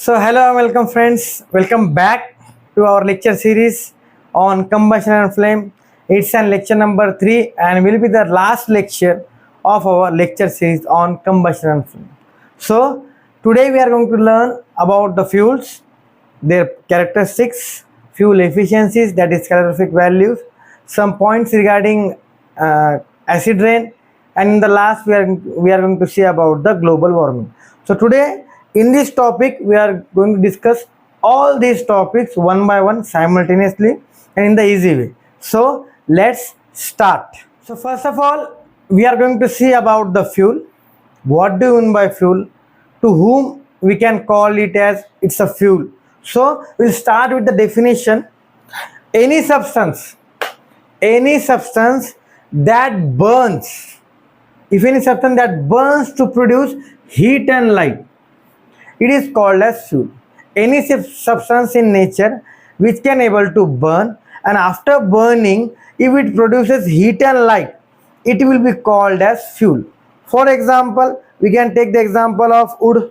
So, hello and welcome, friends. Welcome back to our lecture series on combustion and flame. It's an lecture number 3 and will be the last lecture of our lecture series on combustion and flame. So, today we are going to learn about the fuels, their characteristics, fuel efficiencies, that is calorific values, some points regarding acid rain, and in the last we are going to see about the global warming. So today in this topic we are going to discuss all these topics one by one simultaneously and in the easy way. So let's start. So first of all, we are going to see about the fuel. What do you mean by fuel? To whom we can call it as it's a fuel. So we'll start with the definition. Any substance that burns, if any substance that burns to produce heat and light, it is called as fuel. Any substance in nature which can able to burn, and after burning, if it produces heat and light, it will be called as fuel. For example, we can take the example of wood.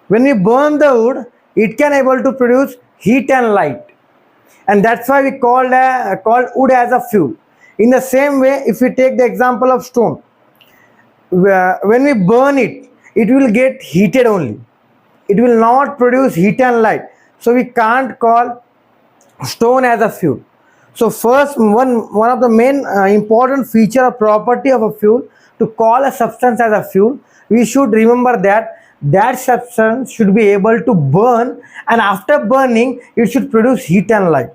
When we burn the wood, it can able to produce heat and light, and that's why we call wood as a fuel. In the same way, if we take the example of stone, when we burn it, it will get heated only. It will not produce heat and light. So we can't call stone as a fuel. So first, one of the main important feature or property of a fuel, to call a substance as a fuel, we should remember that substance should be able to burn, and after burning it should produce heat and light.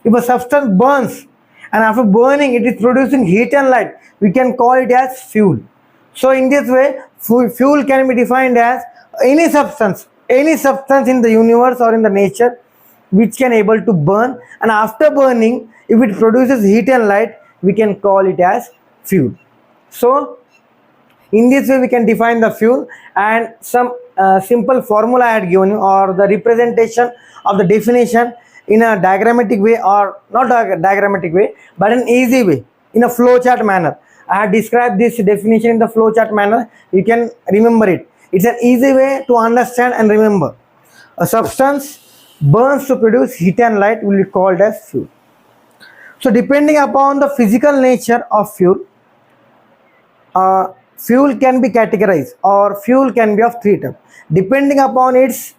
If a substance burns and after burning it is producing heat and light, we can call it as fuel. So in this way, fuel can be defined as any substance in the universe or in the nature which can able to burn, and after burning, if it produces heat and light, we can call it as fuel. So in this way we can define the fuel, and some simple formula I had given you, or the representation of the definition in a diagrammatic way, or not a diagrammatic way but an easy way, in a flowchart manner. I have described this definition in the flowchart manner. You can remember it. It's an easy way to understand and remember. A substance burns to produce heat and light will be called as fuel. So depending upon the physical nature of fuel, fuel can be categorized, or fuel can be of three types depending upon its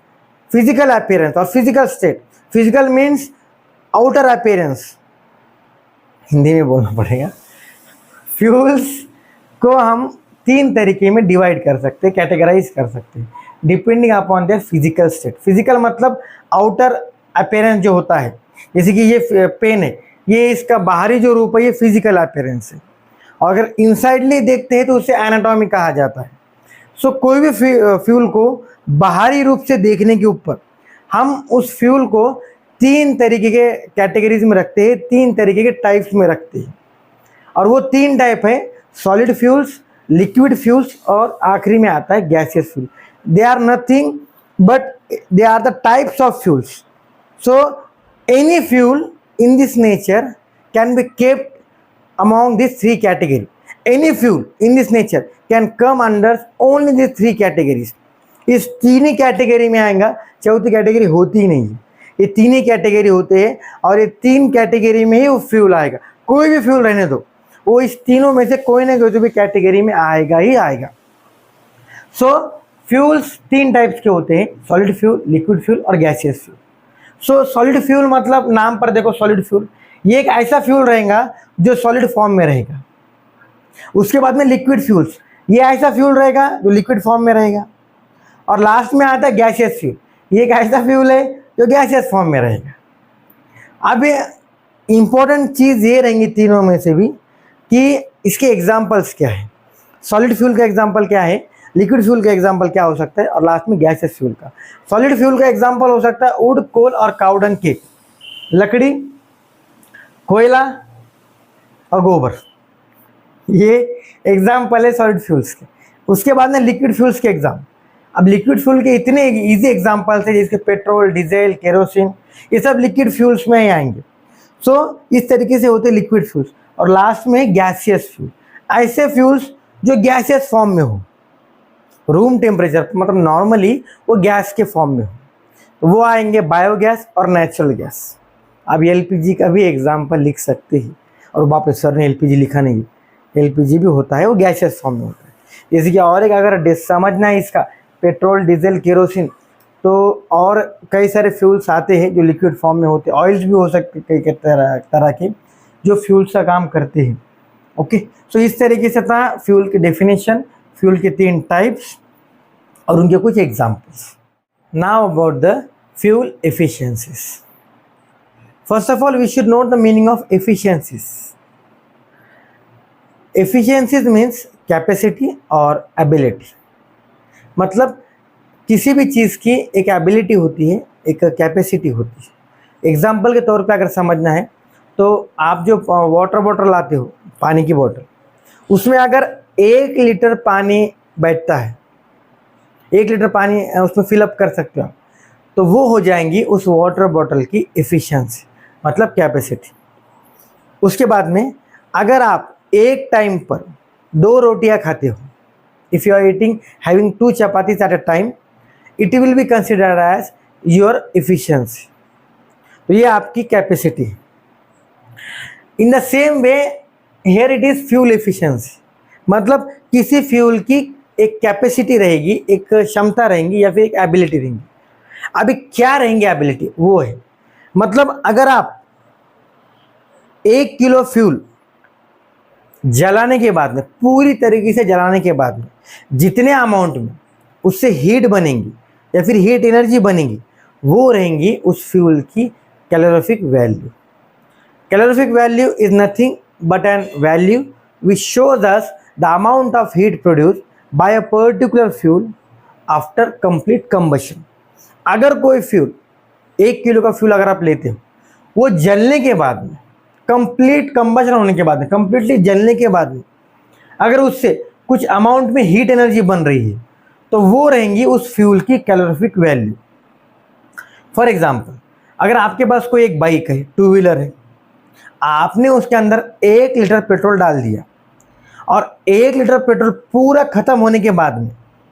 physical appearance or physical state. Physical means outer appearance, Hindi में बोलना पड़ेगा. Fuels को हम तीन तरीके में divide कर सकते हैं, कैटेगराइज कर सकते हैं, depending upon their physical state. Physical मतलब आउटर अपीयरेंस जो होता है, जैसे कि ये पेन है, ये इसका बाहरी जो रूप है ये फिजिकल अपीयरेंस है, और अगर इनसाइडली देखते हैं तो उसे एनाटॉमी कहा जाता है. सो कोई भी फ्यूल को बाहरी रूप से देखने के ऊपर हम उस फ्यूल को तीन तरीके के कैटेगरीज में रखते हैं, तीन तरीके के टाइप्स में रखते हैं, और वो तीन टाइप है सॉलिड फ्यूल्स, लिक्विड फ्यूल्स, और आखिरी में आता है gaseous fuel. They are nothing but they are the types of fuels. So any fuel in this nature can be kept among these three categories. Any fuel in this nature can come under only these three categories. इस तीन ही category में आएगा, चौथी category होती ही नहीं है. ये तीन ही कैटेगरी होते हैं, और ये तीन कैटेगरी में ही वो फ्यूल आएगा. कोई भी फ्यूल रहने दो, वो इस तीनों में से कोई ना कोई भी कैटेगरी में आएगा ही आएगा. सो फ्यूल्स तीन टाइप्स के होते हैं, सॉलिड फ्यूल, लिक्विड फ्यूल और गैसियस फ्यूल. सो सॉलिड फ्यूल मतलब नाम पर देखो, सॉलिड फ्यूल ये एक ऐसा फ्यूल रहेगा जो सॉलिड फॉर्म में रहेगा. उसके बाद में लिक्विड फ्यूल्स, ये ऐसा फ्यूल रहेगा जो लिक्विड फॉर्म में रहेगा, और लास्ट में आता है गैसियस फ्यूल, ये एक ऐसा फ्यूल है जो गैसियस फॉर्म में रहेगा. अब इम्पोर्टेंट चीज़ ये रहेंगी तीनों में से भी कि इसके एग्जाम्पल्स क्या है. सॉलिड फ्यूल का एग्जाम्पल क्या है, लिक्विड फ्यूल का एग्जाम्पल क्या हो सकता है, और लास्ट में गैसियस फ्यूल का. सॉलिड फ्यूल का एग्जाम्पल हो सकता है वुड, कोल और काउडंग केक, लकड़ी, कोयला और गोबर. ये एग्जाम्पल है सॉलिड फ्यूल्स के. उसके बाद में लिक्विड फ्यूल्स के एग्जाम. अब लिक्विड फ्यूल के इतने इजी एग्जाम्पल्स हैं, जैसे पेट्रोल, डीजल, केरोसिन, ये सब लिक्विड फ्यूल्स में ही आएंगे. सो इस तरीके से होते हैं लिक्विड फ्यूल्स. और लास्ट में गैसियस फ्यूल, ऐसे फ्यूल्स जो गैसियस फॉर्म में हो, रूम टेम्परेचर मतलब नॉर्मली वो गैस के फॉर्म में हो. वो आएंगे बायोगैस और नेचुरल गैस। अब एलपीजी का भी एग्जाम्पल लिख सकते हैं, और बाप रे सर ने एलपीजी लिखा नहीं, एलपीजी भी होता है, वो गैसेस फॉर्म में होता है। जैसे कि और एक अगर समझना है इसका, पेट्रोल, डीजल, केरोसिन, तो और कई सारे फ्यूल्स आते हैं जो लिक्विड फॉर्म में होते हैं, ऑयल्स भी हो सकते कई कई तरह के जो फ्यूल्स का काम करते हैं। ओके, सो इस तरीके से था फ्यूल की डेफिनेशन, फ्यूल के 3 टाइप्स और उनके कुछ examples. Now about the fuel efficiencies. First of all we should note the meaning of efficiencies. Efficiencies means capacity और एबिलिटी। मतलब किसी भी चीज़ की एक एबिलिटी होती है, एक कैपेसिटी होती है। एग्जाम्पल के तौर पे अगर समझना है तो आप जो वाटर बॉटल लाते हो, पानी की बोतल, उसमें अगर 1 लीटर पानी बैठता है, 1 लीटर पानी उसमें फिलअप कर सकते हो, तो वो हो जाएंगी उस वाटर बॉटल की एफिशिएंसी, मतलब कैपेसिटी। उसके बाद में अगर आप एक टाइम पर 2 रोटियां खाते हो, if you are eating having 2 chapatis at a time, it will be considered as your efficiency. तो ये आपकी कैपेसिटी है। In the same way here it is fuel efficiency, मतलब किसी फ्यूल की एक कैपेसिटी रहेगी, एक क्षमता रहेंगी या फिर एक एबिलिटी रहेंगी। अभी क्या रहेंगी एबिलिटी, वो है मतलब अगर आप 1 किलो फ्यूल जलाने के बाद में, पूरी तरीके से जलाने के बाद में जितने अमाउंट में उससे हीट बनेंगी या फिर हीट एनर्जी बनेगी, वो रहेंगी उस फ्यूल की calorific value. Calorific value is nothing but an value which shows us the amount of heat produced by a particular fuel after complete combustion. अगर कोई फ्यूल, 1 किलो का फ्यूल अगर आप लेते हो, वो जलने के बाद में, कंप्लीट कंबशन होने के बाद में, कंप्लीटली जलने के बाद में अगर उससे कुछ अमाउंट में हीट एनर्जी बन रही है, तो वो रहेंगी उस फ्यूल की कैलोरीफिक वैल्यू। फॉर एग्जाम्पल, अगर आपके पास कोई एक बाइक है, 2 व्हीलर है, आपने उसके अंदर 1 लीटर पेट्रोल डाल दिया और 1 लीटर पेट्रोल पूरा ख़त्म होने के बाद में,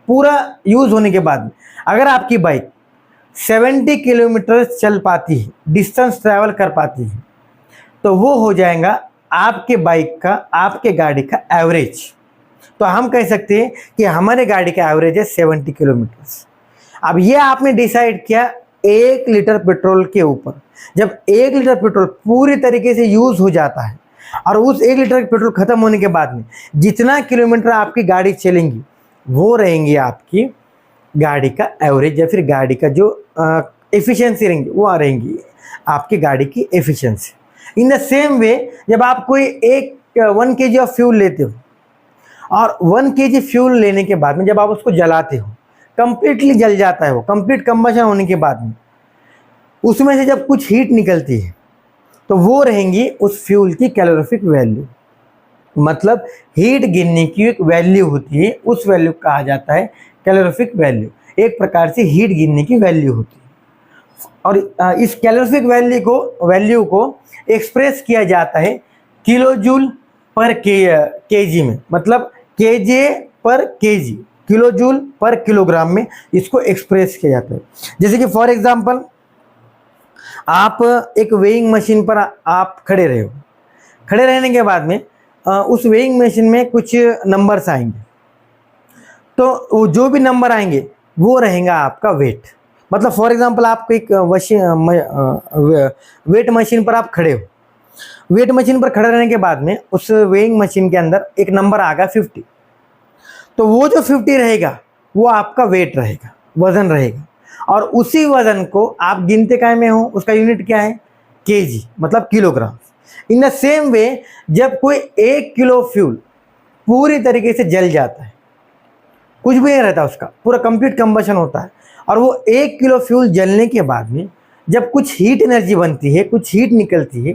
पूरा यूज़ होने के बाद में अगर आपकी बाइक 70 किलोमीटर चल पाती है, डिस्टेंस ट्रैवल कर पाती है, तो वो हो जाएगा आपके बाइक का, आपके गाड़ी का एवरेज। तो हम कह सकते हैं कि हमारे गाड़ी का एवरेज है 70 किलोमीटर्स। अब ये आपने डिसाइड किया 1 लीटर पेट्रोल के ऊपर। जब 1 लीटर पेट्रोल पूरी तरीके से यूज़ हो जाता है और उस 1 लीटर पेट्रोल ख़त्म होने के बाद में जितना किलोमीटर आपकी गाड़ी चलेंगी, वो रहेंगी आपकी गाड़ी का एवरेज या फिर गाड़ी का जो एफिशिएंसी रहेंगी, वो रहेंगी आपकी गाड़ी की एफिशिएंसी। इन द सेम वे जब आप कोई 1 kg ऑफ फ्यूल लेते हो और 1 kg फ्यूल लेने के बाद में जब आप उसको जलाते हो, कंप्लीटली जल जाता है, वो कंप्लीट कंबशन होने के बाद में उसमें से जब कुछ हीट निकलती है, तो वो रहेंगी उस फ्यूल की कैलोरीफिक वैल्यू। मतलब हीट गिनने की एक वैल्यू होती है, उस वैल्यू कहा जाता है कैलोरीफिक वैल्यू। एक प्रकार से हीट गिनने की वैल्यू होती है। और इस कैलोरीफिक वैल्यू को एक्सप्रेस किया जाता है किलोजूल पर केजी में, मतलब केजे पर केजी, किलोजूल पर किलोग्राम में इसको एक्सप्रेस किया जाता है। जैसे कि फॉर एग्जांपल आप एक वेइंग मशीन पर आप खड़े रहे हो, खड़े रहने के बाद में उस वेइंग मशीन में कुछ नंबर्स आएंगे, तो जो भी नंबर आएंगे वो रहेगा आपका वेट। मतलब फॉर एग्जांपल आप एक वेट मशीन पर आप खड़े हो, वेट मशीन पर खड़े रहने के बाद में उस वेइंग मशीन के अंदर एक नंबर आ गया 50, तो वो जो 50 रहेगा वो आपका वेट रहेगा, वज़न रहेगा। और उसी वज़न को आप गिनते काय में हो, उसका यूनिट क्या है, केजी, मतलब किलोग्राम। इन द सेम वे जब कोई 1 किलो फ्यूल पूरी तरीके से जल जाता है, कुछ भी नहीं रहता, उसका पूरा कंप्लीट कंबशन होता है, और वो 1 किलो फ्यूल जलने के बाद में जब कुछ हीट एनर्जी बनती है, कुछ हीट निकलती है,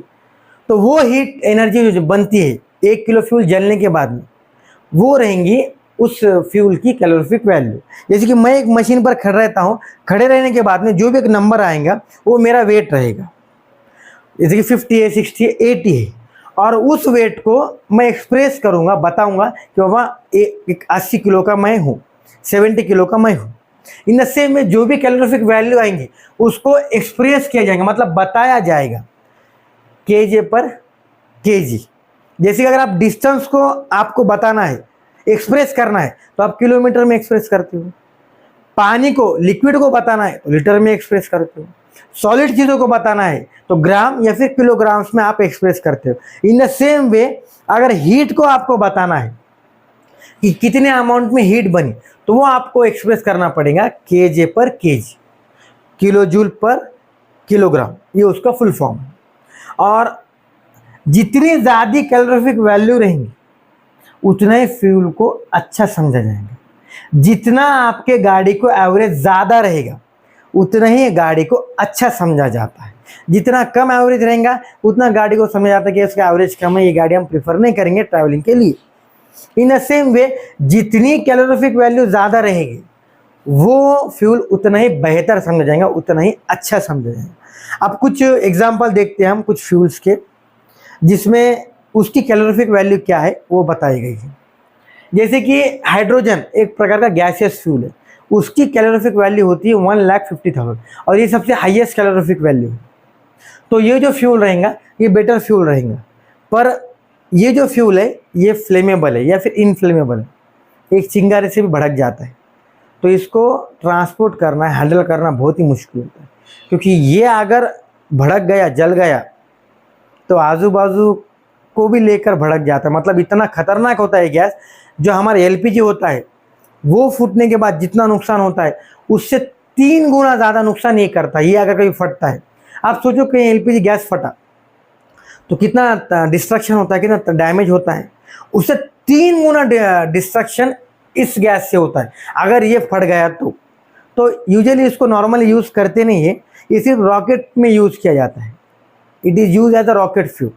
तो वो हीट एनर्जी जो बनती है 1 किलो फ्यूल जलने के बाद में, वो रहेंगी उस फ्यूल की कैलोरीफिक वैल्यू। जैसे कि मैं एक मशीन पर खड़ा रहता हूँ, खड़े रहने के बाद में जो भी एक नंबर आएगा वो मेरा वेट रहेगा। जैसे कि 50 है, 60 है, 80 है, और उस वेट को मैं एक्सप्रेस करूँगा, बताऊँगा कि बाबा एक 80 किलो का मैं हूँ, 70 किलो का मैं हूँ। इन द सेम में जो भी कैलोरीफिक वैल्यू आएंगे उसको एक्सप्रेस किया जाएगा, मतलब बताया जाएगा केजे पर केजी। जैसे कि अगर आप डिस्टेंस को आपको बताना है, एक्सप्रेस करना है, तो आप किलोमीटर में एक्सप्रेस करते हो। पानी को, लिक्विड को बताना है तो लीटर में एक्सप्रेस करते हो। सॉलिड चीज़ों को बताना है तो ग्राम या फिर किलोग्राम्स में आप एक्सप्रेस करते हो। इन द सेम वे अगर हीट को आपको बताना है कि कितने अमाउंट में हीट बनी, तो वो आपको एक्सप्रेस करना पड़ेगा केजे पर केजी, किलो जूल पर किलोग्राम, ये उसका फुल फॉर्म है। और जितनी ज़्यादा कैलोरीफिक वैल्यू रहेंगी उतना ही फ्यूल को अच्छा समझा जाएगा। जितना आपके गाड़ी को एवरेज ज़्यादा रहेगा उतना ही गाड़ी को अच्छा समझा जाता है। जितना कम एवरेज रहेगा उतना गाड़ी को समझा जाता है कि इसका एवरेज कम है, ये गाड़ी हम प्रीफर नहीं करेंगे ट्रैवलिंग के लिए। इन द सेम वे जितनी कैलोरीफिक वैल्यू ज़्यादा रहेगी वो फ्यूल उतना ही बेहतर समझा जाएगा, उतना ही अच्छा समझा जाएगा। अब कुछ एग्जाम्पल देखते हैं हम कुछ फ्यूल्स के, जिसमें उसकी कैलोरीफिक वैल्यू क्या है वो बताई गई है। जैसे कि हाइड्रोजन एक प्रकार का गैसियस फ्यूल है, उसकी कैलोरीफिक वैल्यू होती है 1,50,000 और ये सबसे हाईएस्ट कैलोरीफिक वैल्यू है। तो ये जो फ्यूल रहेगा ये बेटर फ्यूल रहेगा, पर ये जो फ्यूल है ये फ्लेमेबल है या फिर इनफ्लेमेबल है, एक चिंगारी से भी भड़क जाता है। तो इसको ट्रांसपोर्ट करना, हैंडल करना बहुत ही मुश्किल होता है, क्योंकि ये अगर भड़क गया, जल गया, तो आजू बाजू को भी लेकर भड़क जाता है। मतलब इतना खतरनाक होता है गैस। जो हमारा एलपीजी होता है वो फूटने के बाद जितना नुकसान होता है उससे 3 गुना ज़्यादा नुकसान ये करता है। ये अगर कहीं फटता है, आप सोचो कहीं एलपीजी गैस फटा तो कितना डिस्ट्रक्शन होता है, कितना डैमेज होता है। उससे 3 गुना डिस्ट्रक्शन इस गैस से होता है अगर ये फट गया तो यूजुअली इसको नॉर्मली यूज़ करते नहीं है, ये सिर्फ रॉकेट में यूज़ किया जाता है। It is use as a rocket fuel.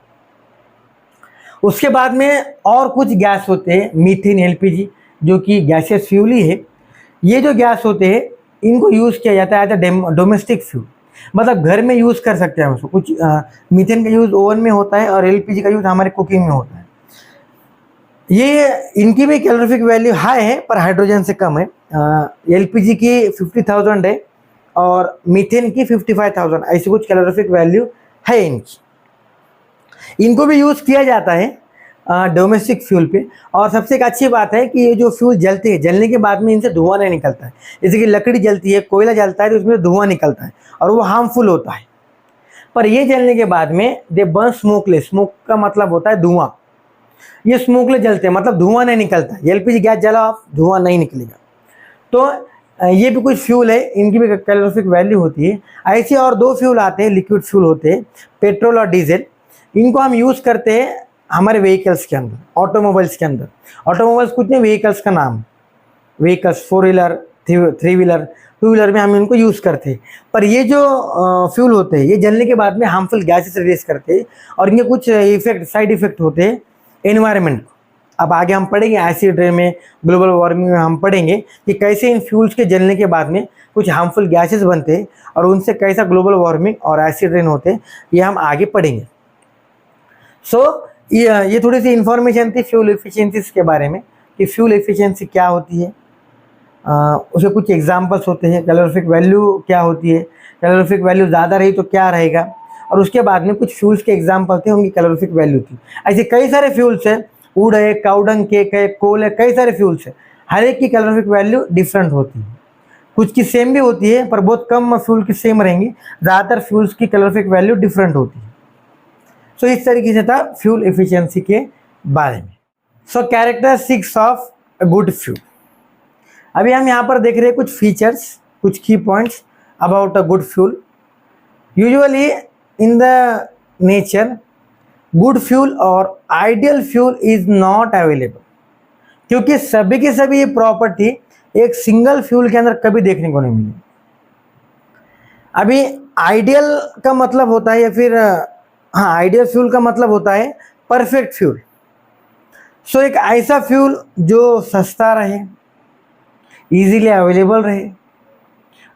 उसके बाद में और कुछ गैस होते हैं, मीथेन, एलपीजी, जो कि गैसियस फ्यूल ही है। ये जो गैस होते हैं इनको यूज़ किया जाता है एज अ डोमेस्टिक फ्यूल, मतलब घर में यूज़ कर सकते हैं उसको। कुछ मीथेन का यूज़ ओवन में होता है और एलपीजी का यूज़ हमारे कुकिंग में होता है। ये इनकी भी कैलोरीफिक वैल्यू हाई है पर हाइड्रोजन से कम है। एलपीजी की 50,000 है और मीथेन की 55,000, ऐसी कुछ कैलोरीफिक वैल्यू है इनकी। इनको भी यूज़ किया जाता है डोमेस्टिक फ्यूल पे। और सबसे एक अच्छी बात है कि ये जो फ्यूल जलते हैं, जलने के बाद में इनसे धुआं नहीं निकलता है। जैसे कि लकड़ी जलती है, कोयला जलता है तो उसमें धुआं निकलता है और वो हार्मफुल होता है। पर ये जलने के बाद में दे बर्न स्मोकलेस। स्मोक का मतलब होता है धुआं। ये स्मोकलेस जलते हैं, मतलब धुआं नहीं निकलता है। एलपीजी गैस जला आप, धुआं नहीं निकलेगा। तो ये भी कुछ फ्यूल है, इनकी भी कैलोरीफिक वैल्यू होती है। ऐसे और 2 फ्यूल आते हैं, लिक्विड फ्यूल होते हैं, पेट्रोल और डीजल। इनको हम यूज़ करते हैं हमारे व्हीकल्स के अंदर, ऑटोमोबाइल्स के अंदर। ऑटोमोबाइल्स कुछ नहीं, व्हीकल्स का नाम। व्हीकल्स 4 व्हीलर, 3 व्हीलर, 2 व्हीलर में हम इनको यूज़ करते हैं। पर ये जो फ्यूल होते हैं ये जलने के बाद में हार्मफुल गैसेस रिलीज करते हैं और इनके कुछ इफेक्ट, साइड इफेक्ट होते हैं एनवायरनमेंट को। अब आगे हम पढ़ेंगे एसिड रेन में, ग्लोबल वार्मिंग में हम पढ़ेंगे कि कैसे इन फ्यूल्स के जलने के बाद में कुछ हार्मफुल गैसेस बनते हैं और उनसे कैसा ग्लोबल वार्मिंग और एसिड रेन होते हैं, ये हम आगे पढ़ेंगे। ये थोड़ी सी इंफॉर्मेशन थी फ्यूल एफिशिएंसी के बारे में कि फ्यूल एफिशिएंसी क्या होती है। उसके कुछ एग्जांपल्स होते हैं, कैलोरीफिक वैल्यू क्या होती है, कैलोरीफिक वैल्यू ज़्यादा रही तो क्या रहेगा, और उसके बाद में कुछ फ्यूल्स के एग्जांपल थे, उनकी कैलोरीफिक वैल्यू थी। ऐसे कई सारे फ्यूल्स हैं, वुड है, काउडंग केक है, कोल है, कई सारे फ्यूल्स है। हर एक की कैलोरीफिक वैल्यू डिफरेंट होती है। कुछ की सेम भी होती है पर बहुत कम फ्यूल की सेम रहेंगी, ज़्यादातर फ्यूल्स की कैलोरीफिक वैल्यू डिफरेंट होती है। सो इस तरीके से था फ्यूल एफिशिएंसी के बारे में। So characteristics of a good fuel. अभी हम यहाँ पर देख रहे हैं कुछ फीचर्स, कुछ key points about a good fuel. Usually in the nature good fuel और ideal fuel is not available, क्योंकि सभी की सभी ये प्रॉपर्टी एक सिंगल फ्यूल के अंदर कभी देखने को नहीं मिली। अभी आइडियल का मतलब होता है, या फिर आइडियल फ्यूल का मतलब होता है परफेक्ट फ्यूल। सो एक ऐसा फ्यूल जो सस्ता रहे, इजीली अवेलेबल रहे,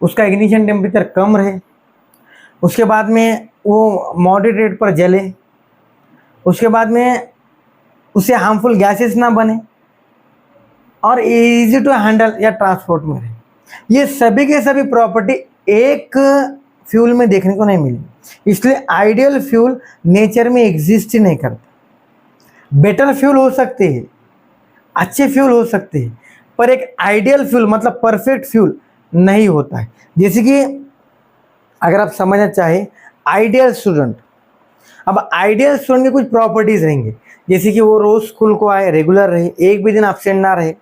उसका इग्निशन टेम्परेचर कम रहे, उसके बाद में वो मॉडरेट रेट पर जले, उसके बाद में उससे हार्मफुल गैसेस ना बने और इजी टू हैंडल या ट्रांसपोर्ट में रहे। ये सभी के सभी प्रॉपर्टी एक फ्यूल में देखने को नहीं मिली, इसलिए आइडियल फ्यूल नेचर में एग्जिस्ट ही नहीं करता। बेटर फ्यूल हो सकते हैं, अच्छे फ्यूल हो सकते हैं, पर एक आइडियल फ्यूल मतलब परफेक्ट फ्यूल नहीं होता है। जैसे कि अगर आप समझना चाहें आइडियल स्टूडेंट, अब आइडियल स्टूडेंट की कुछ प्रॉपर्टीज रहेंगे, जैसे कि वो रोज स्कूल को आए, रेगुलर रहे, एक भी दिन एब्सेंट ना रहे,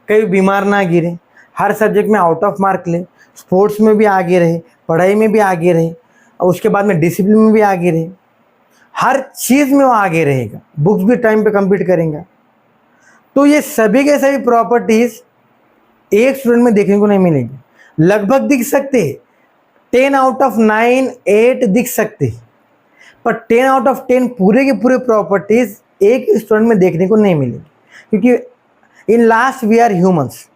कहीं बीमार ना गिरे, हर सब्जेक्ट में आउट ऑफ मार्क ले, स्पोर्ट्स में भी आगे रहे, पढ़ाई में भी आगे रहे, और उसके बाद में डिसिप्लिन में भी आगे रहे, हर चीज़ में वो आगे रहेगा, बुक्स भी टाइम पे कंप्लीट करेंगे। तो ये सभी के सभी प्रॉपर्टीज एक स्टूडेंट में देखने को नहीं मिलेंगे। लगभग दिख सकते हैं, 10 आउट ऑफ 9 8 दिख सकते हैं, पर 10 आउट ऑफ 10 पूरे के पूरे प्रॉपर्टीज एक स्टूडेंट में देखने को नहीं मिलेंगे, क्योंकि in last we are humans,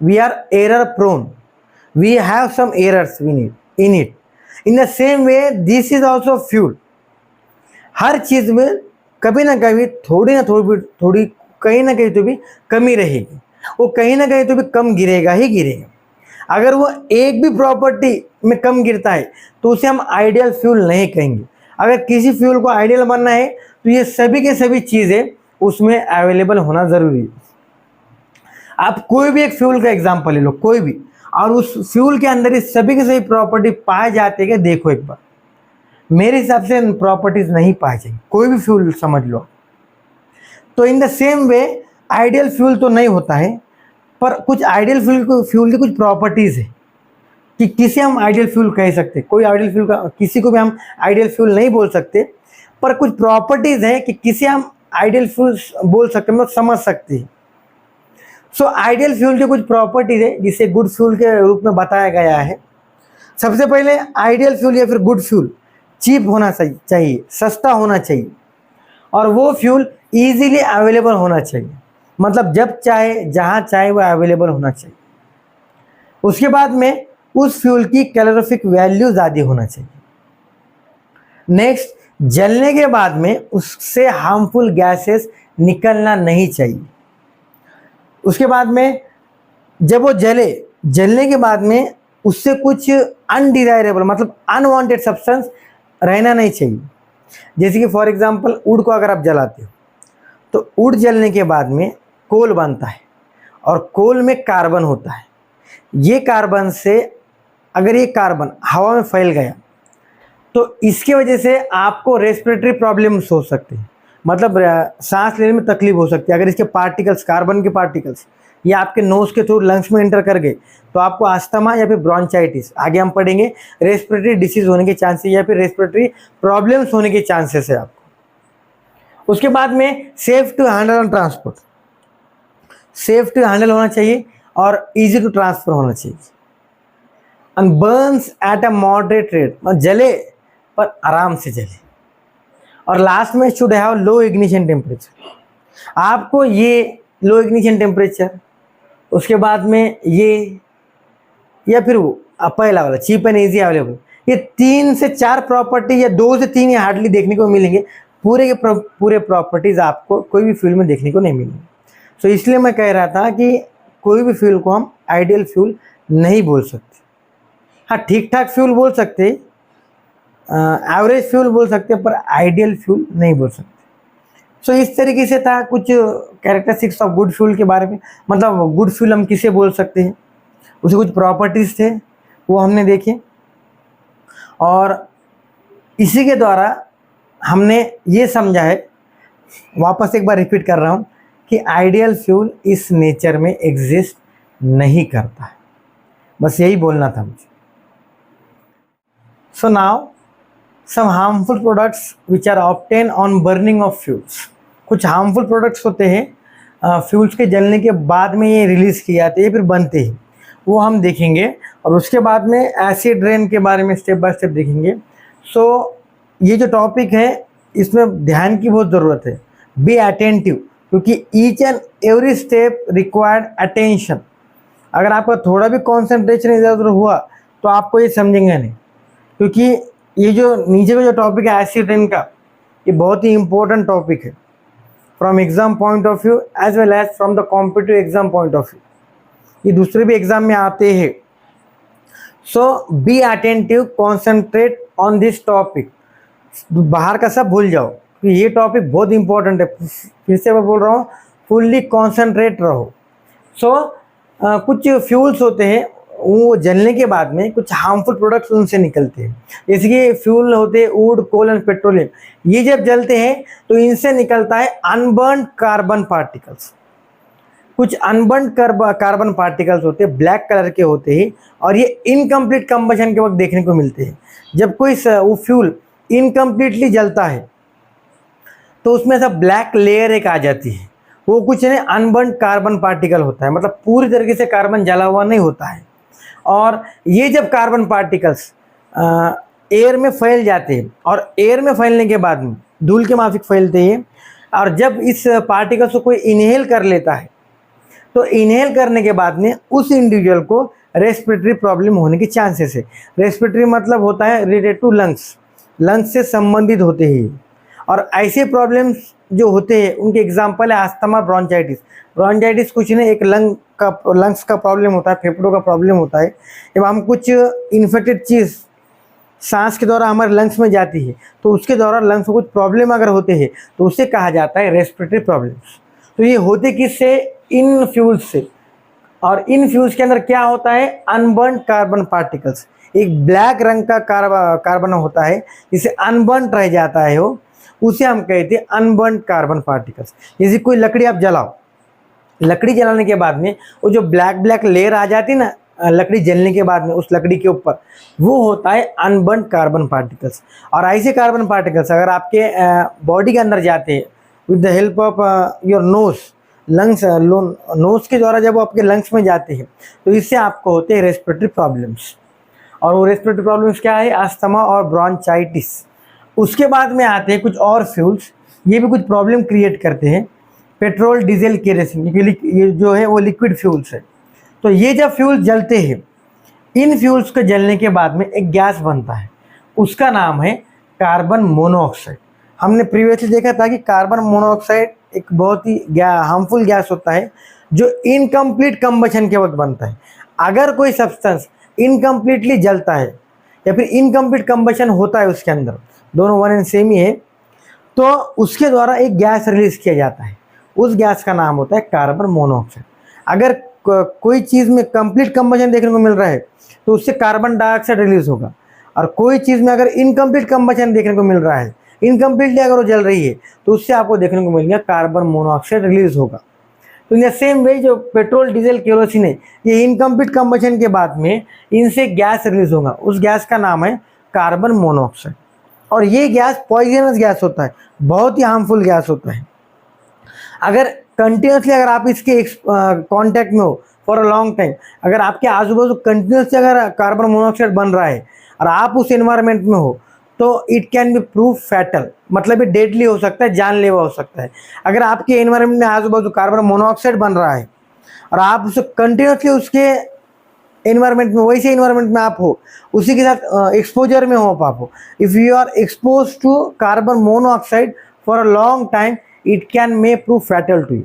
we are error prone, we have some errors we need in it. In the same way this is also fuel. हर चीज में कभी ना कभी थोड़ी कहीं ना कहीं तो भी कमी रहेगी, वो कहीं ना कहीं तो भी कम गिरेगा ही गिरेगा। अगर वो एक भी प्रॉपर्टी में कम गिरता है तो उसे हम आइडियल फ्यूल नहीं कहेंगे। अगर किसी फ्यूल को आइडियल बनना है तो ये सभी के सभी चीज़ें उसमें अवेलेबल होना ज़रूरी है। आप कोई भी एक फ्यूल का एग्जांपल ले लो, कोई भी, और उस फ्यूल के अंदर ये सभी के सभी प्रॉपर्टी पाए जाते हैं, देखो एक बार, मेरे हिसाब से प्रॉपर्टीज नहीं पाए जाएंगे, कोई भी फ्यूल समझ लो। तो इन the same way ideal fuel तो नहीं होता है, पर कुछ आइडियल फ्यूल की कुछ प्रॉपर्टीज है कि किसे हम आइडियल फ्यूल कह सकते, कोई आइडियल फ्यूल का किसी को भी हम आइडियल फ्यूल नहीं बोल सकते, पर कुछ प्रॉपर्टीज है कि किसे हम आइडियल फ्यूल बोल सकते, मतलब समझ सकते हैं। सो आइडियल फ्यूल की कुछ प्रॉपर्टीज है जिसे गुड फ्यूल के रूप में बताया गया है। सबसे पहले आइडियल फ्यूल या फिर गुड फ्यूल चीप होना चाहिए, सस्ता होना चाहिए, और वो फ्यूल इजीली अवेलेबल होना चाहिए, मतलब जब चाहे जहाँ चाहे वो अवेलेबल होना चाहिए। उसके बाद में उस फ्यूल की कैलोरीफिक वैल्यू ज़्यादा होना चाहिए। नेक्स्ट, जलने के बाद में उससे हार्मफुल गैसेस निकलना नहीं चाहिए। उसके बाद में जब वो जलने के बाद में उससे कुछ अनडिजायरेबल मतलब अनवांटेड सब्सटेंस रहना नहीं चाहिए। जैसे कि फॉर एग्जांपल वुड को अगर आप जलाते हो तो वुड जलने के बाद में कोल बनता है, और कोल में कार्बन होता है। ये कार्बन से अगर ये कार्बन हवा में फैल गया तो इसके वजह से आपको रेस्पिरेटरी प्रॉब्लम्स हो सकते हैं, मतलब सांस लेने में तकलीफ हो सकती है। अगर इसके पार्टिकल्स, कार्बन के पार्टिकल्स ये आपके नोज के थ्रू लंग्स में एंटर कर गए तो आपको अस्थमा या फिर ब्रोंचाइटिस, आगे हम पढ़ेंगे रेस्पिरेटरी डिसीज होने के चांसेस या फिर रेस्पिरेटरी प्रॉब्लम्स होने के चांसेस है आपको। उसके बाद में safe to handle and transport, safe to handle होना चाहिए और इजी टू ट्रांसफर होना चाहिए। And burns at a moderate rate, जले पर आराम से जले। और लास्ट में should have low ignition temperature, आपको ये लो इग्निशन टेम्परेचर, उसके बाद में ये, या फिर वो पहला वाला चीप एंड इजी अवेलेबल, ये 3 से 4 प्रॉपर्टी या 2 से 3 या हार्डली देखने को मिलेंगे। पूरे के पूरे प्रॉपर्टीज आपको कोई भी फ्यूल में देखने को नहीं मिलेंगे। सो इसलिए मैं कह रहा था कि कोई भी फ्यूल को हम आइडियल फ्यूल नहीं बोल सकते। हाँ, ठीक ठाक फ्यूल बोल सकते, एवरेज फ्यूल बोल सकते, पर आइडियल फ्यूल नहीं बोल सकते। सो इस तरीके से था कुछ कैरेक्टरिस्टिक्स ऑफ गुड फ्यूल के बारे में, मतलब गुड फ्यूल हम किसे बोल सकते हैं, उसे कुछ प्रॉपर्टीज थे वो हमने देखे, और इसी के द्वारा हमने ये समझा है, वापस एक बार रिपीट कर रहा हूँ, कि आइडियल फ्यूल इस नेचर में एग्जिस्ट नहीं करता है। बस यही बोलना था मुझे। So now some harmful products which are obtained on burning of fuels. कुछ harmful products होते हैं फ्यूल्स के जलने के बाद में ये रिलीज़ किए जाते हैं फिर बनते हैं, वो हम देखेंगे। और उसके बाद में एसिड रेन के बारे में स्टेप बाय स्टेप देखेंगे। सो ये जो टॉपिक है इसमें ध्यान की बहुत ज़रूरत है, बी अटेंटिव, क्योंकि each and every step required attention. अगर आपका थोड़ा भी कॉन्सेंट्रेशन इधर उधर हुआ तो आपको ये समझेंगे नहीं, क्योंकि ये जो नीचे का जो टॉपिक है एसिड रेन का, ये बहुत ही इंपॉर्टेंट टॉपिक है from exam point of view as well as from the competitive exam point of view. ये दूसरे भी एग्जाम में आते हैं। So be attentive, concentrate on this topic. बाहर का सब भूल जाओ, ये टॉपिक बहुत इंपॉर्टेंट है। फिर से मैं बोल रहा हूँ, फुल्ली कॉन्सेंट्रेट रहो। सो कुछ फ्यूल्स होते हैं, वो जलने के बाद में कुछ हार्मफुल प्रोडक्ट्स उनसे निकलते हैं। जैसे कि फ्यूल होते हैं वुड, कोल एंड पेट्रोलियम। ये जब जलते हैं तो इनसे निकलता है अनबर्न कार्बन पार्टिकल्स। कुछ अनबर्न कार्बन पार्टिकल्स होते हैं, ब्लैक कलर के होते हैं, और ये इनकम्प्लीट कंबशन के वक्त देखने को मिलते हैं। जब कोई वो फ्यूल इनकम्प्लीटली जलता है तो उसमें ऐसा ब्लैक लेयर एक आ जाती है, वो कुछ नहीं अनबर्न कार्बन पार्टिकल होता है, मतलब पूरी तरीके से कार्बन जला हुआ नहीं होता है। और ये जब कार्बन पार्टिकल्स एयर में फैल जाते हैं, और एयर में फैलने के बाद में धूल के माफिक फैलते हैं, और जब इस पार्टिकल्स को कोई इनहेल कर लेता है तो इनहेल करने के बाद में उस इंडिविजुअल को रेस्पिरेटरी प्रॉब्लम होने के चांसेस है। रेस्पिरेटरी मतलब होता है रिलेटेड टू लंग्स, लंग्स से संबंधित होते हैं। और ऐसे प्रॉब्लम्स जो होते हैं उनके एग्जांपल है अस्थमा, ब्रोंचाइटिस। ब्रोंचाइटिस कुछ नहीं, एक लंग्स का प्रॉब्लम होता है, फेफड़ों का प्रॉब्लम होता है। जब हम कुछ इन्फेक्टेड चीज़ सांस के द्वारा हमारे लंग्स में जाती है तो उसके द्वारा लंग्स में कुछ प्रॉब्लम अगर होते हैं तो उसे कहा जाता है रेस्पिरेटरी प्रॉब्लम्स। तो ये होते किससे? इन फ्यूल्स से। और इन फ्यूल्स के अंदर क्या होता है? Unburn carbon particles. एक ब्लैक रंग का कार्बन होता है जिसे अनबर्न रह जाता है, वो उसे हम कहते हैं अनबर्न कार्बन पार्टिकल्स। जैसे कोई लकड़ी आप जलाओ, लकड़ी जलाने के बाद में वो जो ब्लैक लेयर आ जाती है ना लकड़ी जलने के बाद में उस लकड़ी के ऊपर, वो होता है अनबर्न कार्बन पार्टिकल्स। और ऐसे कार्बन पार्टिकल्स अगर आपके बॉडी के अंदर जाते हैं with the help of your nose, lungs, nose के द्वारा जब वो आपके लंग्स में जाते हैं तो इससे आपको होते हैं रेस्पिरेटरी प्रॉब्लम्स। और वो रेस्पिरेटरी प्रॉब्लम्स क्या है? अस्थमा और ब्रोंचाइटिस। उसके बाद में आते हैं कुछ और फ्यूल्स, ये भी कुछ प्रॉब्लम क्रिएट करते हैं। पेट्रोल, डीजल, केरोसिन, ये जो है वो लिक्विड फ्यूल्स है। तो ये जब फ्यूल जलते हैं, इन फ्यूल्स के जलने के बाद में एक गैस बनता है, उसका नाम है कार्बन मोनोऑक्साइड। हमने प्रीवियसली देखा था कि कार्बन मोनोऑक्साइड एक बहुत ही हार्मफुल गैस होता है जो इनकम्प्लीट कंबशन के वक्त बनता है। अगर कोई सब्सटेंस इनकम्प्लीटली जलता है या फिर इनकम्प्लीट कंबशन होता है उसके अंदर, दोनों वन एंड सेम ही है, तो उसके द्वारा एक गैस रिलीज किया जाता है। उस गैस का नाम होता है कार्बन मोनोऑक्साइड। अगर कोई चीज़ में कंप्लीट कंबशन देखने को मिल रहा है तो उससे कार्बन डाइऑक्साइड रिलीज होगा। और कोई चीज़ में अगर इनकम्प्लीट कंबशन देखने को मिल रहा है, इनकम्प्लीटली अगर वो जल रही है, तो उससे आपको देखने को मिलेगा कार्बन मोनोऑक्साइड रिलीज होगा। तो इन द सेम वे जो पेट्रोल, डीजल, केरोसिन है, ये इनकम्प्लीट कंबशन के बाद में इनसे गैस रिलीज होगा, उस गैस का नाम है कार्बन मोनोऑक्साइड। और ये गैस पॉइजनस गैस होता है, बहुत ही हार्मफुल गैस होता है। अगर कंटिन्यूसली अगर आप इसके कांटेक्ट में हो फॉर अ लॉन्ग टाइम, अगर आपके आजू बाजू कंटिन्यूसली अगर कार्बन मोनोऑक्साइड बन रहा है और आप उस एनवायरनमेंट में हो, तो it can be prove fatal, मतलब ये डेडली हो सकता है, जानलेवा हो सकता है। अगर आपके एनवायरनमेंट में आजू बाजू कार्बन मोनोऑक्साइड बन रहा है और आप उसे कंटिन्यूसली उसके एनवायरनमेंट में, वैसे एनवायरनमेंट में आप हो, उसी के साथ एक्सपोजर में हो आप हो, if you are expose to carbon monoxide for a long time, it can may prove fatal to you.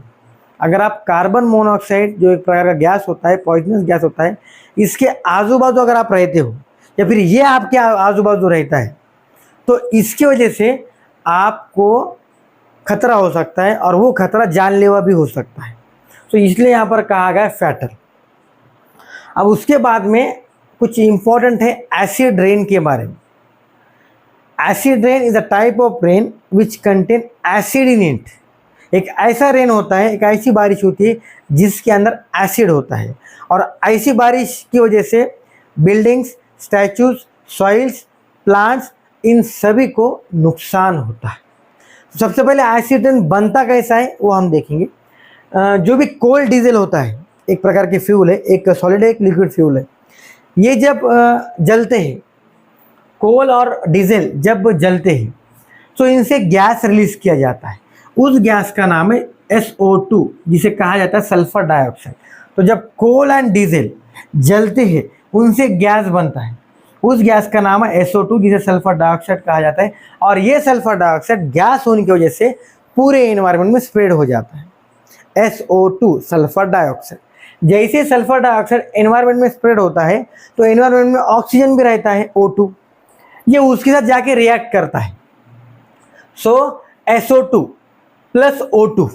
अगर आप कार्बन मोनोऑक्साइड जो एक प्रकार का गैस होता है, पॉइजनस गैस होता है, इसके आजू बाजू अगर आप रहते हो या फिर ये आपके आजू बाजू रहता है, तो इसकी वजह से आपको खतरा हो सकता है और वो खतरा जानलेवा भी हो सकता है। तो इसलिए यहाँ पर कहा गया फैटल। अब उसके बाद में कुछ इंपॉर्टेंट है एसिड रेन के बारे में। Acid rain is a type of rain which contain acid in it. एक ऐसा रेन होता है, एक ऐसी बारिश होती है जिसके अंदर एसिड होता है, और ऐसी बारिश की वजह से बिल्डिंग्स, स्टैचूज, सॉइल्स, प्लांट्स, इन सभी को नुकसान होता है। सबसे पहले एसिड रेन बनता कैसा है वो हम देखेंगे। जो भी कोल, डीजल होता है, एक प्रकार की फ्यूल है, एक सॉलिड है, एक लिक्विड फ्यूल है। ये जब जलते हैं, कोल और डीजल जब जलते हैं तो इनसे गैस रिलीज किया जाता है। उस गैस का नाम है SO2, जिसे कहा जाता है सल्फर डाइऑक्साइड। तो जब कोल एंड डीजल जलते हैं उनसे गैस बनता है, उस गैस का नाम है SO2, जिसे सल्फर डाइऑक्साइड कहा जाता है। और ये सल्फर डाइऑक्साइड गैस होने की वजह से पूरे एनवायरनमेंट में स्प्रेड हो जाता है। SO2 sulphur dioxide. जैसे सल्फर डाइऑक्साइड एनवायरनमेंट में स्प्रेड होता है तो एनवायरनमेंट में ऑक्सीजन भी रहता है O2, ये उसके साथ जाके रिएक्ट करता है। सो SO2 plus O2,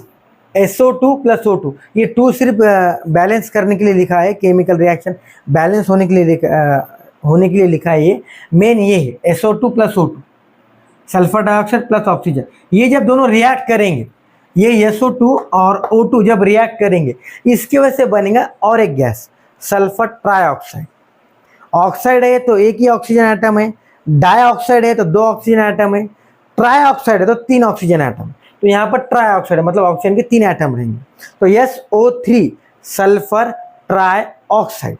SO2 plus O2, ये 2 सिर्फ बैलेंस करने के लिए लिखा है, केमिकल रिएक्शन बैलेंस होने के लिए लिखा है। ये मेन ये है SO2 plus O2, sulphur dioxide plus oxygen. ये जब दोनों रिएक्ट करेंगे, ये SO2 और O2 जब रिएक्ट करेंगे, इसकी वजह से बनेगा और एक गैस सल्फर ट्राइऑक्साइड। ऑक्साइड है तो एक ही ऑक्सीजन एटम है, डाइऑक्साइड है तो 2 ऑक्सीजन एटम है, ट्राइऑक्साइड है तो 3 ऑक्सीजन एटम। तो यहाँ पर ट्राइऑक्साइड है मतलब ऑक्सीजन के 3 एटम रहेंगे। तो SO3 sulphur trioxide,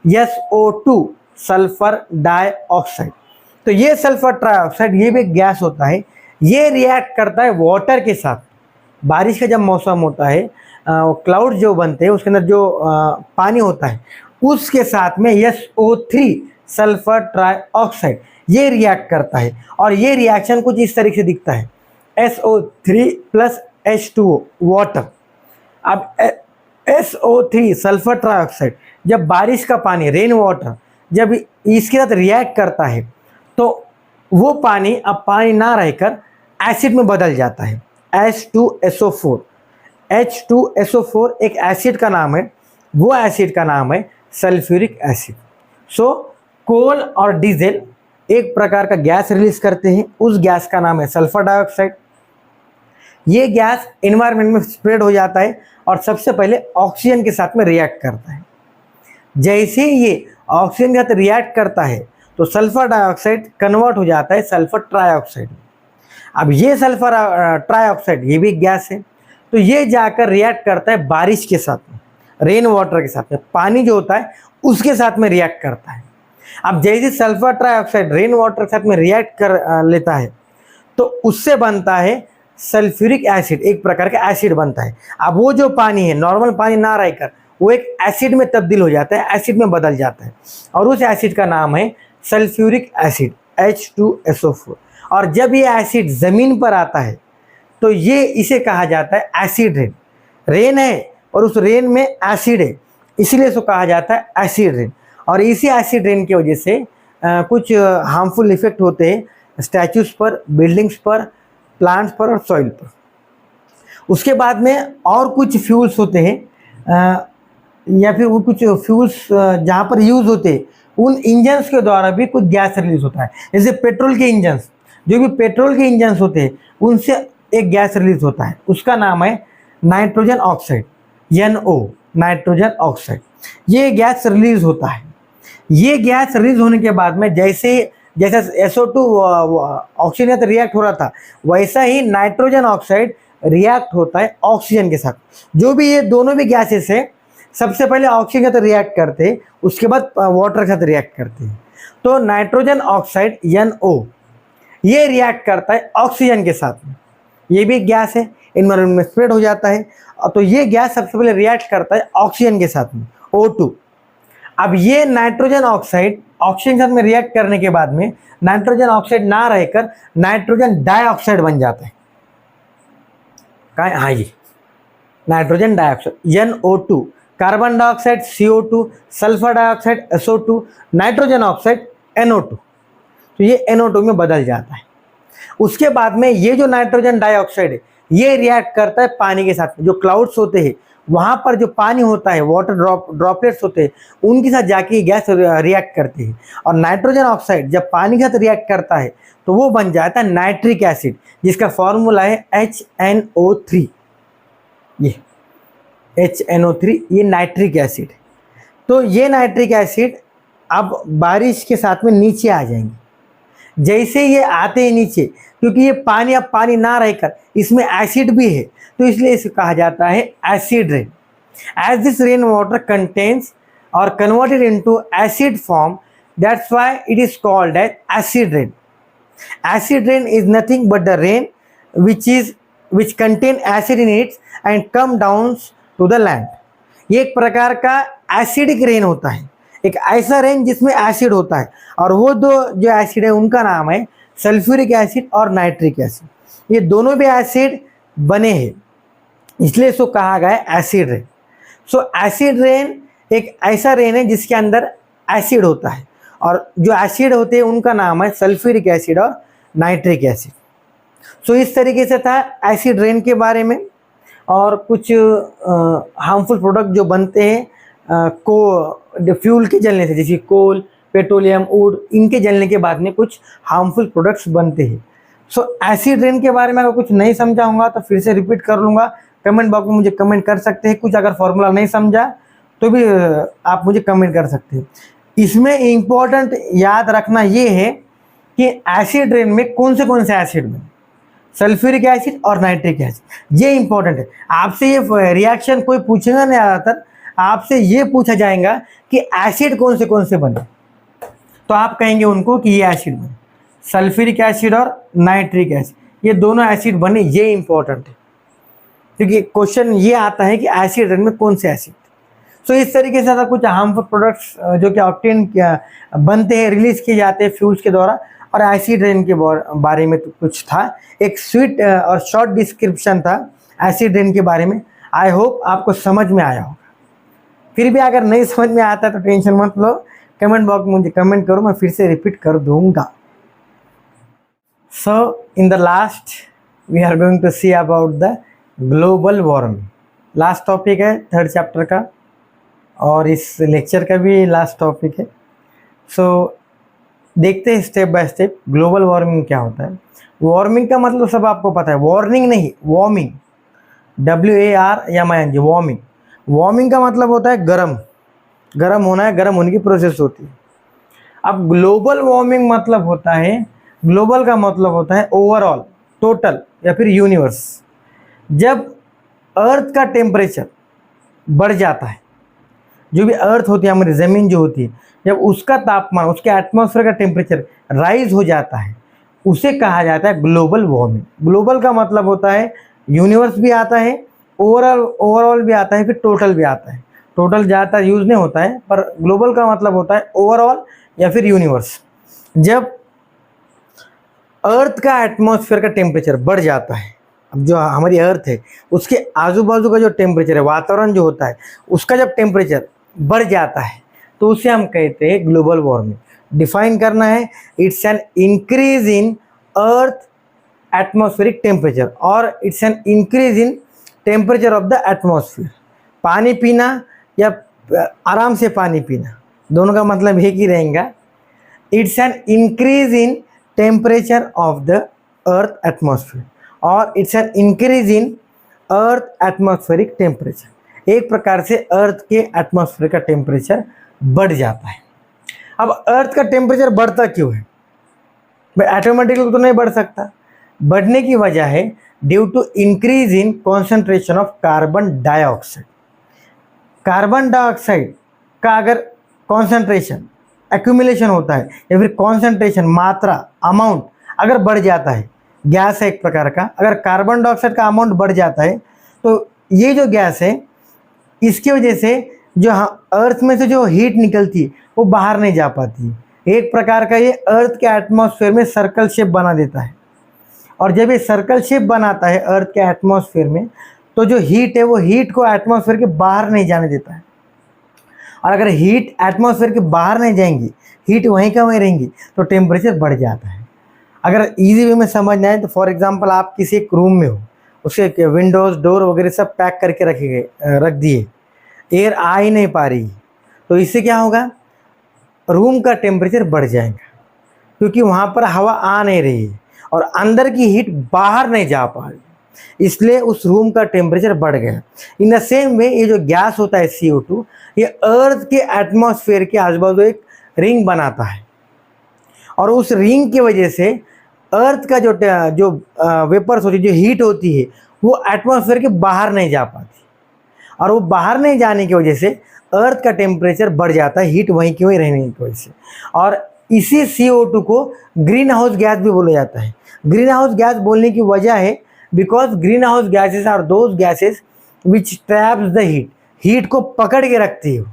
SO2 sulphur dioxide. तो ये सल्फर ट्राइऑक्साइड ये भी गैस होता है, ये रिएक्ट करता है वाटर के साथ। बारिश का जब मौसम होता है, क्लाउड जो बनते हैं उसके अंदर जो पानी होता है उसके साथ में SO3 सल्फर ट्राइऑक्साइड ये रिएक्ट करता है, और ये रिएक्शन कुछ इस तरीके से दिखता है SO3 प्लस H2O वाटर। अब SO3 सल्फर ट्राइऑक्साइड जब बारिश का पानी रेन वाटर जब इसके साथ रिएक्ट करता है तो वो पानी अब पानी ना रहकर एसिड में बदल जाता है, H2SO4। H2SO4 एक एसिड का नाम है, वो एसिड का नाम है सल्फ्यूरिक एसिड। सो कोल और डीजल एक प्रकार का गैस रिलीज करते हैं, उस गैस का नाम है सल्फर डाइऑक्साइड। ये गैस एनवायरनमेंट में स्प्रेड हो जाता है और सबसे पहले ऑक्सीजन के साथ में रिएक्ट करता है। जैसे ये ऑक्सीजन के साथ रिएक्ट करता है तो सल्फर डाइऑक्साइड कन्वर्ट हो जाता है सल्फर ट्राइऑक्साइड में। अब ये सल्फर ट्राइऑक्साइड ये भी गैस है, तो ये जाकर रिएक्ट करता है बारिश के साथ में, रेन वाटर के साथ में, पानी जो होता है उसके साथ में रिएक्ट करता है। अब जैसे सल्फर ट्राइऑक्साइड रेन वाटर के साथ में रिएक्ट कर लेता है तो उससे बनता है सल्फ्यूरिक एसिड, एक प्रकार का एसिड बनता है। अब वो जो पानी है नॉर्मल पानी ना रहकर वो एक एसिड में तब्दील हो जाता है, एसिड में बदल जाता है, और उस एसिड का नाम है सल्फ्यूरिक एसिड H2SO4। और जब ये एसिड ज़मीन पर आता है तो ये इसे कहा जाता है एसिड रेन। रेन है और उस रेन में एसिड है, इसीलिए इसको कहा जाता है एसिड रेन। और इसी एसिड रेन की वजह से कुछ हार्मफुल इफेक्ट होते हैं स्टैचूज़ पर, बिल्डिंग्स पर, प्लांट्स पर और सॉइल पर। उसके बाद में और कुछ फ्यूल्स होते हैं या फिर वो कुछ फ्यूल्स जहाँ पर यूज़ होते हैं उन इंजन्स के द्वारा भी कुछ गैस रिलीज होता है। जैसे पेट्रोल के इंजन्स, जो भी पेट्रोल के इंजन्स होते हैं उनसे एक गैस रिलीज होता है, उसका नाम है nitrogen oxide, NO, nitrogen oxide. ये गैस रिलीज होता है। ये गैस रिलीज होने के बाद में जैसे SO2 ऑक्सीजन से रिएक्ट हो रहा था, वैसा ही नाइट्रोजन ऑक्साइड रिएक्ट होता है ऑक्सीजन के साथ। जो भी ये दोनों भी गैसेस है सबसे पहले ऑक्सीजन के साथ रिएक्ट करते हैं, उसके बाद वाटर के साथ रिएक्ट करते हैं। तो नाइट्रोजन ऑक्साइड NO ये रिएक्ट करता है ऑक्सीजन के साथ में, ये भी गैस है, एनवायरनमेंट में स्प्रेड हो जाता है। तो ये गैस सबसे पहले रिएक्ट करता है ऑक्सीजन के साथ में O2। अब ये नाइट्रोजन ऑक्साइड ऑक्सीजन के साथ में रिएक्ट करने के बाद में नाइट्रोजन ऑक्साइड ना रहकर नाइट्रोजन डाइऑक्साइड बन जाता है। हाँ जी, nitrogen dioxide NO2, carbon dioxide CO2, sulphur dioxide SO2, nitrogen oxide NO2। तो ये NO2 में बदल जाता है। उसके बाद में ये जो नाइट्रोजन डाइऑक्साइड है ये रिएक्ट करता है पानी के साथ। जो क्लाउड्स होते हैं वहाँ पर जो पानी होता है, वाटर ड्रॉपलेट्स होते हैं, उनके साथ जाके गैस रिएक्ट करती है। और नाइट्रोजन ऑक्साइड जब पानी के साथ रिएक्ट करता है तो वो बन जाता है नाइट्रिक एसिड, जिसका फॉर्मूला है HNO3। ये HNO3 ये नाइट्रिक एसिड। तो ये नाइट्रिक एसिड अब बारिश के साथ में नीचे आ जाएंगे। जैसे ये आते हैं नीचे, क्योंकि ये पानी अब पानी ना रहकर इसमें एसिड भी है, तो इसलिए इसे कहा जाता है acid rain. As this rain water contains और converted into acid form, that's why it is called as acid rain. Acid rain is nothing but the rain which contain acid in it and come down to the land। ये एक प्रकार का acidic rain होता है, एक ऐसा rain जिसमें acid होता है, और वो दो जो एसिड है उनका नाम है सल्फ्यूरिक एसिड और नाइट्रिक एसिड। ये दोनों भी एसिड बने हैं, इसलिए इसको कहा गया है एसिड रेन। सो एसिड रेन एक ऐसा रेन है जिसके अंदर एसिड होता है, और जो एसिड होते हैं उनका नाम है सल्फ्यूरिक एसिड और नाइट्रिक एसिड। सो इस तरीके से था एसिड रेन के बारे में। और कुछ हार्मफुल प्रोडक्ट जो बनते हैं फ्यूल के जलने से, जैसे कोल, पेट्रोलियम, वुड, इनके जलने के बाद में कुछ हार्मफुल प्रोडक्ट्स बनते हैं। सो एसिड रेन के बारे में अगर कुछ नहीं समझा होगा तो फिर से रिपीट कर लूँगा, कमेंट बॉक्स में मुझे कमेंट कर सकते हैं। कुछ अगर फॉर्मूला नहीं समझा तो भी आप मुझे कमेंट कर सकते हैं। इसमें इम्पोर्टेंट याद रखना ये है कि एसिड रेन में कौन से एसिड में, सल्फ्यूरिक एसिड और नाइट्रिक एसिड, ये इंपॉर्टेंट है। आपसे ये रिएक्शन कोई पूछेगा नहीं, ज़्यादातर आपसे ये पूछा जाएगा कि एसिड कौन से बने, तो आप कहेंगे उनको कि ये एसिड बने, सल्फ्यूरिक एसिड और नाइट्रिक एसिड, ये दोनों एसिड बने, ये इंपॉर्टेंट है क्योंकि क्वेश्चन ये आता है कि एसिड रेन में कौन से एसिड। सो इस तरीके से कुछ हार्मफुल प्रोडक्ट्स जो कि ऑक्टेन बनते हैं, रिलीज किए जाते हैं फ्यूल्स के द्वारा, और एसिड रेन के बारे में तो कुछ था, एक स्वीट और शॉर्ट डिस्क्रिप्शन था एसिड रेन के बारे में। आई होप आपको समझ में आया होगा। फिर भी अगर नहीं समझ में आता तो टेंशन मत लो, कमेंट बॉक्स में मुझे कमेंट करो, मैं फिर से रिपीट कर दूंगा। So in the last we are going to see about the global warming. Last topic है 3rd चैप्टर का और इस लेक्चर का भी लास्ट टॉपिक है। सो देखते हैं step by step global warming क्या होता है। वार्मिंग का मतलब सब आपको पता है, वार्निंग नहीं, वार्मिंग, WARMING, वार्मिंग। वार्मिंग का मतलब होता है गर्म होना है, गर्म होने की प्रोसेस होती है। अब ग्लोबल वार्मिंग मतलब होता है, ग्लोबल का मतलब होता है ओवरऑल, टोटल या फिर यूनिवर्स। जब अर्थ का टेम्परेचर बढ़ जाता है, जो भी अर्थ होती है, हमारी ज़मीन जो होती है, जब उसका तापमान, उसके एटमॉस्फेयर का टेम्परेचर राइज हो जाता है, उसे कहा जाता है ग्लोबल वार्मिंग। ग्लोबल का मतलब होता है यूनिवर्स भी आता है, ओवरऑल भी आता है, फिर टोटल भी आता है। टोटल ज़्यादातर यूज़ नहीं होता है, पर ग्लोबल का मतलब होता है ओवरऑल या फिर यूनिवर्स। जब अर्थ का एटमॉस्फेयर का टेम्परेचर बढ़ जाता है, अब जो हमारी अर्थ है उसके आजू बाजू का जो टेम्परेचर है, वातावरण जो होता है, उसका जब टेम्परेचर बढ़ जाता है तो उसे हम कहते हैं ग्लोबल वार्मिंग। डिफाइन करना है, it's an increase in earth atmospheric temperature और it's an increase in temperature of the atmosphere. पानी पीना या आराम से पानी पीना, दोनों का मतलब एक ही रहेगा। It's an increase in temperature of the earth atmosphere और it's an increase in earth atmospheric temperature. एक प्रकार से अर्थ के एटमॉस्फेयर का टेम्परेचर बढ़ जाता है। अब अर्थ का टेम्परेचर बढ़ता क्यों है भाई? ऑटोमेटिकली तो नहीं बढ़ सकता। बढ़ने की वजह है due to increase in concentration of carbon dioxide. Carbon dioxide का अगर कॉन्सेंट्रेशन, एक्यूमुलेशन होता है या फिर कॉन्सेंट्रेशन, मात्रा, अमाउंट अगर बढ़ जाता है, गैस है एक प्रकार का, अगर कार्बन डाइऑक्साइड का अमाउंट बढ़ जाता है तो ये जो गैस है, इसकी वजह से जो अर्थ में से जो हीट निकलती है वो बाहर नहीं जा पाती। एक प्रकार का ये अर्थ के एटमॉस्फेयर में सर्कल शेप बना देता है, और जब ये सर्कल शेप बनाता है अर्थ के एटमॉस्फेयर में, तो जो हीट है वो हीट को एटमॉस्फेयर के बाहर नहीं जाने देता है। और अगर हीट एटमॉस्फेयर के बाहर नहीं जाएंगी, हीट वहीं का वहीं रहेंगी, तो टेम्परेचर बढ़ जाता है। अगर इजी वे में समझना है तो फॉर एग्जांपल आप किसी एक रूम में हो, उसके विंडोज़, डोर वगैरह सब पैक करके रख दिए, एयर आ ही नहीं पा रही, तो इससे क्या होगा? रूम का टेम्परेचर बढ़ जाएगा क्योंकि वहाँ पर हवा आ नहीं रही है और अंदर की हीट बाहर नहीं जा पा रही, इसलिए उस रूम का टेम्परेचर बढ़ गया। इन द सेम वे ये जो गैस होता है CO2, ये अर्थ के एटमॉस्फेयर के आजू बाजू एक रिंग बनाता है, और उस रिंग की वजह से अर्थ का जो वेपर्स होती है, जो हीट होती है, वो एटमॉस्फेयर के बाहर नहीं जा पाती, और वो बाहर नहीं जाने की वजह से अर्थ का टेम्परेचर बढ़ जाता है, हीट वहीं की वहीं रहने की वजह से। और इसी CO2 को ग्रीन हाउस गैस भी बोला जाता है। ग्रीन हाउस गैस बोलने की वजह है because green house gases are those gases which traps the heat. Heat को पकड़ के रखती है,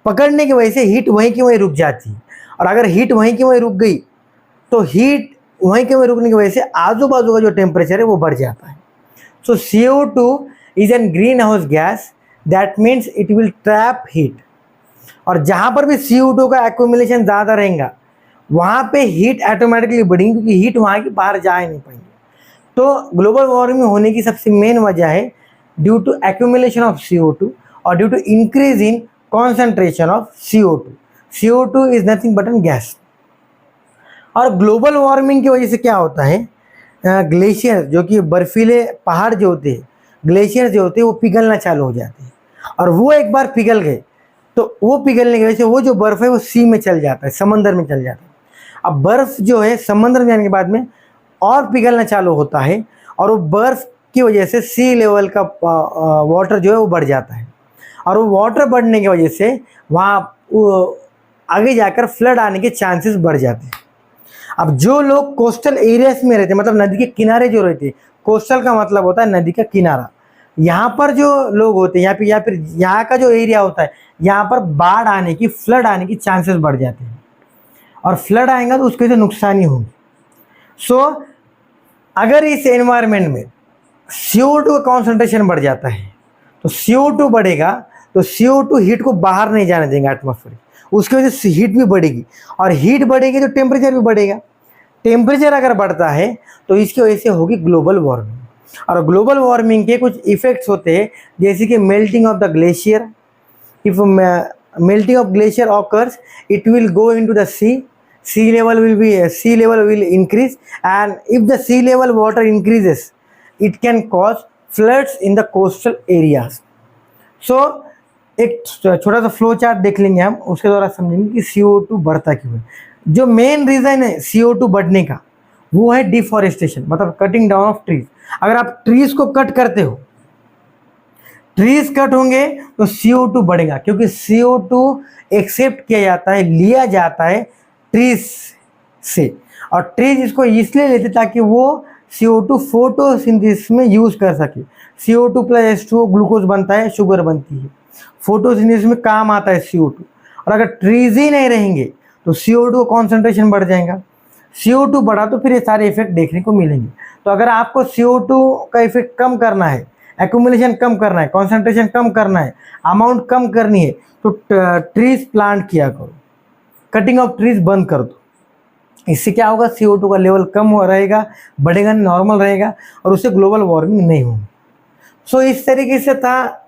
पकड़ने की वजह से हीट वहीं की वहीं रुक जाती है, और अगर हीट वहीं की वहीं रुक गई तो हीट वहीं के वहीं रुकने की वजह से आजू बाजू का जो टेम्परेचर है वो बढ़ जाता है। सो CO2 is a greenhouse gas that means it will trap heat. और जहाँ पर भी CO2 का एक्यूमुलेशन ज़्यादा रहेगा वहाँ पे हीट ऑटोमेटिकली बढ़ेगी, क्योंकि हीट वहाँ की बाहर जा ही नहीं पाएंगे। तो ग्लोबल वार्मिंग होने की सबसे मेन वजह है due to accumulation of CO2 और due to increase in concentration of CO2। CO2 is nothing but an gas. और ग्लोबल वार्मिंग की वजह से क्या होता है, ग्लेशियर जो कि बर्फीले पहाड़ जो होते हैं, ग्लेशियर जो होते हैं वो पिघलना चालू हो जाते हैं। और वो एक बार पिघल गए तो वो पिघलने की वजह से वो जो बर्फ़ है वो सी में चल जाता है, समंदर में चल जाता है। अब बर्फ़ जो है समंदर में जाने के बाद में और पिघलना चालू होता है और वो बर्फ़ की वजह से सी लेवल का वाटर जो है वो बढ़ जाता है। और वो वाटर बढ़ने की वजह से वहाँ आगे जाकर फ्लड आने के चांसेस बढ़ जाते हैं। अब जो लोग कोस्टल एरियाज में रहते हैं, मतलब नदी के किनारे जो रहते हैं, कोस्टल का मतलब होता है नदी का किनारा, यहाँ पर जो लोग होते हैं या फिर यहाँ का जो एरिया होता है, यहाँ पर बाढ़ आने की, फ्लड आने की चांसेस बढ़ जाते हैं। और फ्लड आएगा तो उसके से नुकसान ही होगी। सो अगर इस एनवायरनमेंट में CO2 का कॉन्सेंट्रेशन बढ़ जाता है तो CO2 बढ़ेगा तो CO2 हीट को बाहर नहीं जाने देंगे एटमॉस्फेयर, उसकी वजह से हीट भी बढ़ेगी। और हीट बढ़ेगी तो टेम्परेचर भी बढ़ेगा। टेम्परेचर अगर बढ़ता है तो इसकी वजह से होगी ग्लोबल वार्मिंग। और ग्लोबल वार्मिंग के कुछ इफेक्ट्स होते हैं, जैसे कि melting of the glacier. If melting of glacier occurs, it will go into the sea. Sea level will increase, and if the sea level water increases, it can cause floods in the coastal areas. So एक छोटा सा flow chart देख लेंगे हम, उसके द्वारा समझेंगे कि CO2 बढ़ता क्यों है। जो मेन रीज़न है CO2 बढ़ने का वो है डिफॉरेस्टेशन, मतलब कटिंग डाउन ऑफ ट्रीज। अगर आप ट्रीज को कट करते हो, ट्रीज कट होंगे तो CO2 बढ़ेगा, क्योंकि CO2 एक्सेप्ट किया जाता है, लिया जाता है ट्रीज से। और ट्रीज इसको इसलिए लेते ताकि वो CO2 फोटोसिंथेसिस में यूज कर सके। CO2 + H2O ग्लूकोज बनता है, शुगर बनती है, फोटोसिंथेसिस में काम आता है CO2। और अगर ट्रीज ही नहीं रहेंगे तो CO2 कॉन्सेंट्रेशन बढ़ जाएगा। CO2 बढ़ा तो फिर ये सारे इफेक्ट देखने को मिलेंगे। तो अगर आपको CO2 का इफेक्ट कम करना है, एक्यूमुलेशन कम करना है, कॉन्सेंट्रेशन कम करना है, अमाउंट कम करनी है, तो ट्रीज प्लांट किया करो, कटिंग ऑफ ट्रीज बंद कर दो। इससे क्या होगा, CO2 का लेवल कम हो रहेगा, बढ़ेगा, नॉर्मल रहेगा, और उससे ग्लोबल वार्मिंग नहीं होगी। सो इस तरीके से था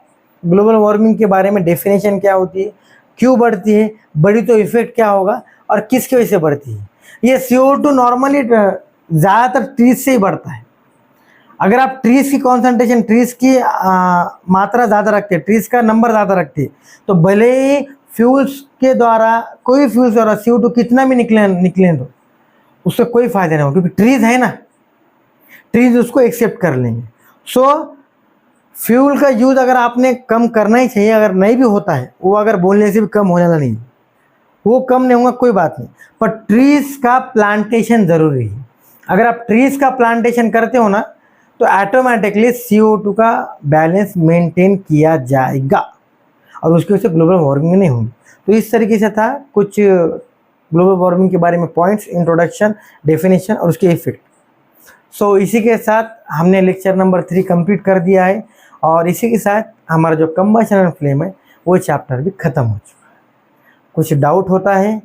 ग्लोबल वार्मिंग के बारे में डेफिनेशन क्या होती है, क्यों बढ़ती है, बढ़ी तो इफेक्ट क्या होगा और किसकी वजह से बढ़ती है। ये CO2 नॉर्मली ज़्यादातर ट्रीज से ही बढ़ता है। अगर आप ट्रीज की कॉन्सेंट्रेशन, ट्रीज की मात्रा ज़्यादा रखते हैं, ट्रीज का नंबर ज़्यादा रखते हैं, तो भले ही फ्यूल्स के द्वारा, कोई फ्यूल्स द्वारा CO2 कितना भी निकले तो उससे कोई फ़ायदा नहीं होगा, क्योंकि ट्रीज है ना, ट्रीज उसको एक्सेप्ट कर लेंगे। सो फ्यूल का यूज़ अगर आपने कम करना ही चाहिए, अगर नहीं भी होता है वो, अगर बोलने से भी कम हो जाना नहीं, वो कम नहीं होगा कोई बात नहीं, पर ट्रीज का प्लांटेशन ज़रूरी है। अगर आप ट्रीज का प्लांटेशन करते हो ना तो ऑटोमेटिकली CO2 का बैलेंस मेंटेन किया जाएगा और उसकी वजह से ग्लोबल वार्मिंग नहीं होगी। तो इस तरीके से था कुछ ग्लोबल वार्मिंग के बारे में पॉइंट्स, इंट्रोडक्शन, डेफिनेशन और उसके इफेक्ट। सो इसी के साथ हमने लेक्चर नंबर 3 कंप्लीट कर दिया है, और इसी के साथ हमारा जो कंबशन एंड फ्लेम है वो चैप्टर भी ख़त्म हो चुका है। कुछ डाउट होता है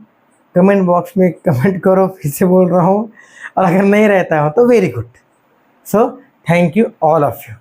कमेंट बॉक्स में कमेंट करो, फिर से बोल रहा हूँ, और अगर नहीं रहता हो तो very good. So thank you all of you.